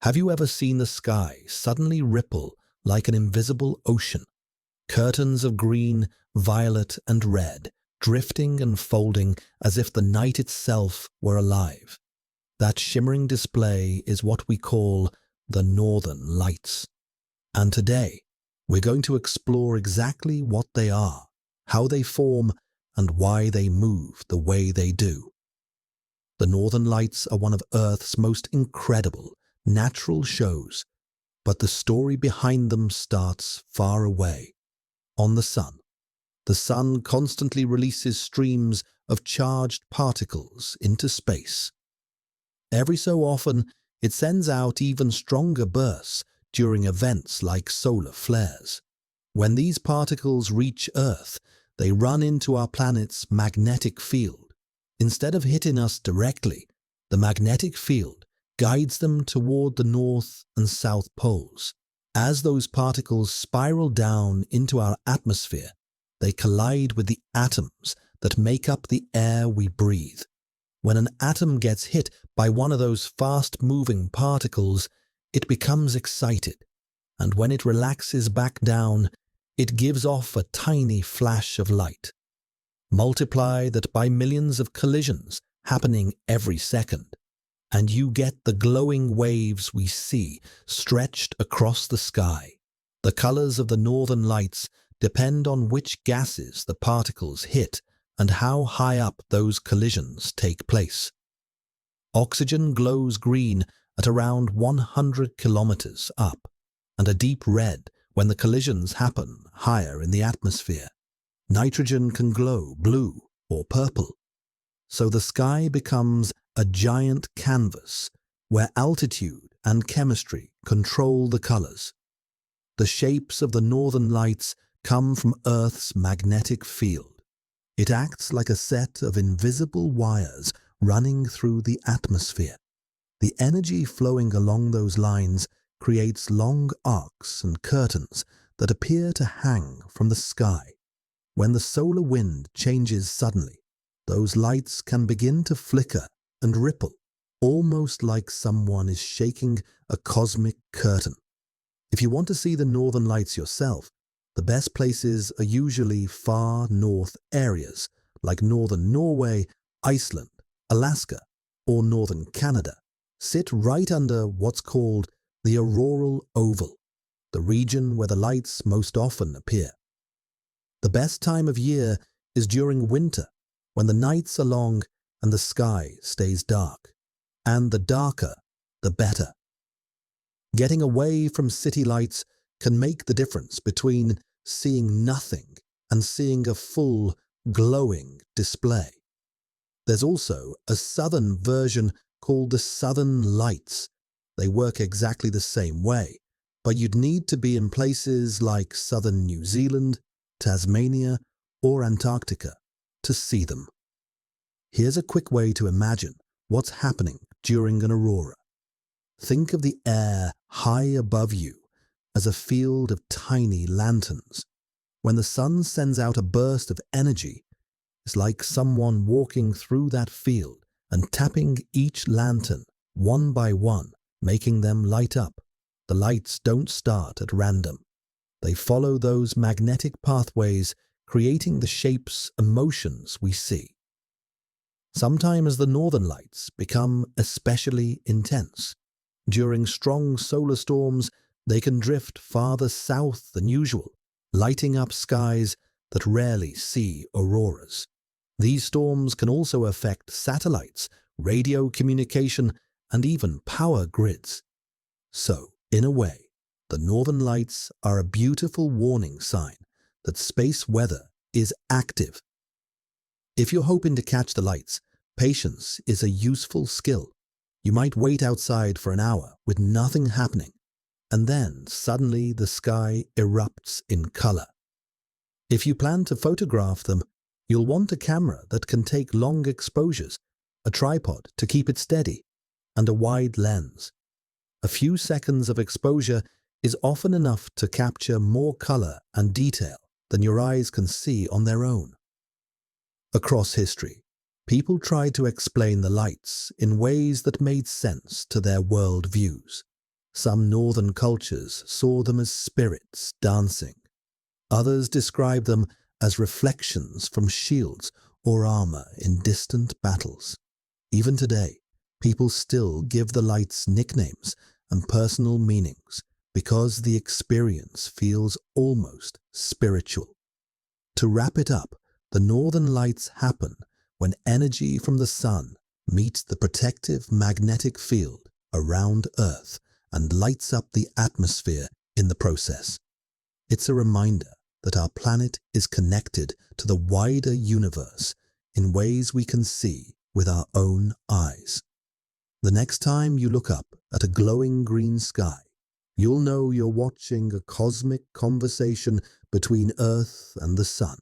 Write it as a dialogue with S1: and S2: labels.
S1: Have you ever seen the sky suddenly ripple like an invisible ocean? Curtains of green, violet, and red, drifting and folding as if the night itself were alive. That shimmering display is what we call the Northern Lights. And today, we're going to explore exactly what they are, how they form, and why they move the way they do. The Northern Lights are one of Earth's most incredible natural shows, but the story behind them starts far away, on the Sun. The Sun constantly releases streams of charged particles into space. Every so often, it sends out even stronger bursts during events like solar flares. When these particles reach Earth, they run into our planet's magnetic field. Instead of hitting us directly, the magnetic field guides them toward the North and South poles. As those particles spiral down into our atmosphere, they collide with the atoms that make up the air we breathe. When an atom gets hit by one of those fast-moving particles, it becomes excited, and when it relaxes back down, it gives off a tiny flash of light. Multiply that by millions of collisions happening every second, and you get the glowing waves we see stretched across the sky. The colors of the Northern Lights depend on which gases the particles hit and how high up those collisions take place. Oxygen glows green at around 100 kilometers up, and a deep red when the collisions happen higher in the atmosphere. Nitrogen can glow blue or purple. So the sky becomes a giant canvas where altitude and chemistry control the colors. The shapes of the Northern Lights come from Earth's magnetic field. It acts like a set of invisible wires running through the atmosphere. The energy flowing along those lines creates long arcs and curtains that appear to hang from the sky. When the solar wind changes suddenly, those lights can begin to flicker and ripple, almost like someone is shaking a cosmic curtain. If you want to see the Northern Lights yourself, the best places are usually far north areas like northern Norway, Iceland, Alaska, or northern Canada. Sit right under what's called the auroral oval, the region where the lights most often appear. The best time of year is during winter, when the nights are long and the sky stays dark. And the darker, the better. Getting away from city lights can make the difference between seeing nothing and seeing a full, glowing display. There's also a southern version called the Southern Lights. They work exactly the same way, but you'd need to be in places like southern New Zealand, Tasmania, or Antarctica to see them. Here's a quick way to imagine what's happening during an aurora. Think of the air high above you as a field of tiny lanterns. When the sun sends out a burst of energy, it's like someone walking through that field and tapping each lantern one by one, making them light up. The lights don't start at random. They follow those magnetic pathways, creating the shapes and motions we see. Sometimes the Northern Lights become especially intense. During strong solar storms, they can drift farther south than usual, lighting up skies that rarely see auroras. These storms can also affect satellites, radio communication, and even power grids. So, in a way, the Northern Lights are a beautiful warning sign that space weather is active. If you're hoping to catch the lights, patience is a useful skill. You might wait outside for an hour with nothing happening, and then suddenly the sky erupts in color. If you plan to photograph them, you'll want a camera that can take long exposures, a tripod to keep it steady, and a wide lens. A few seconds of exposure is often enough to capture more color and detail than your eyes can see on their own. Across history, people tried to explain the lights in ways that made sense to their world views. Some northern cultures saw them as spirits dancing. Others describe them as reflections from shields or armor in distant battles. Even today, people still give the lights nicknames and personal meanings because the experience feels almost spiritual. To wrap it up, the northern lights happen when energy from the sun meets the protective magnetic field around Earth and lights up the atmosphere in the process. It's a reminder that our planet is connected to the wider universe in ways we can see with our own eyes. The next time you look up at a glowing green sky, you'll know you're watching a cosmic conversation between Earth and the sun.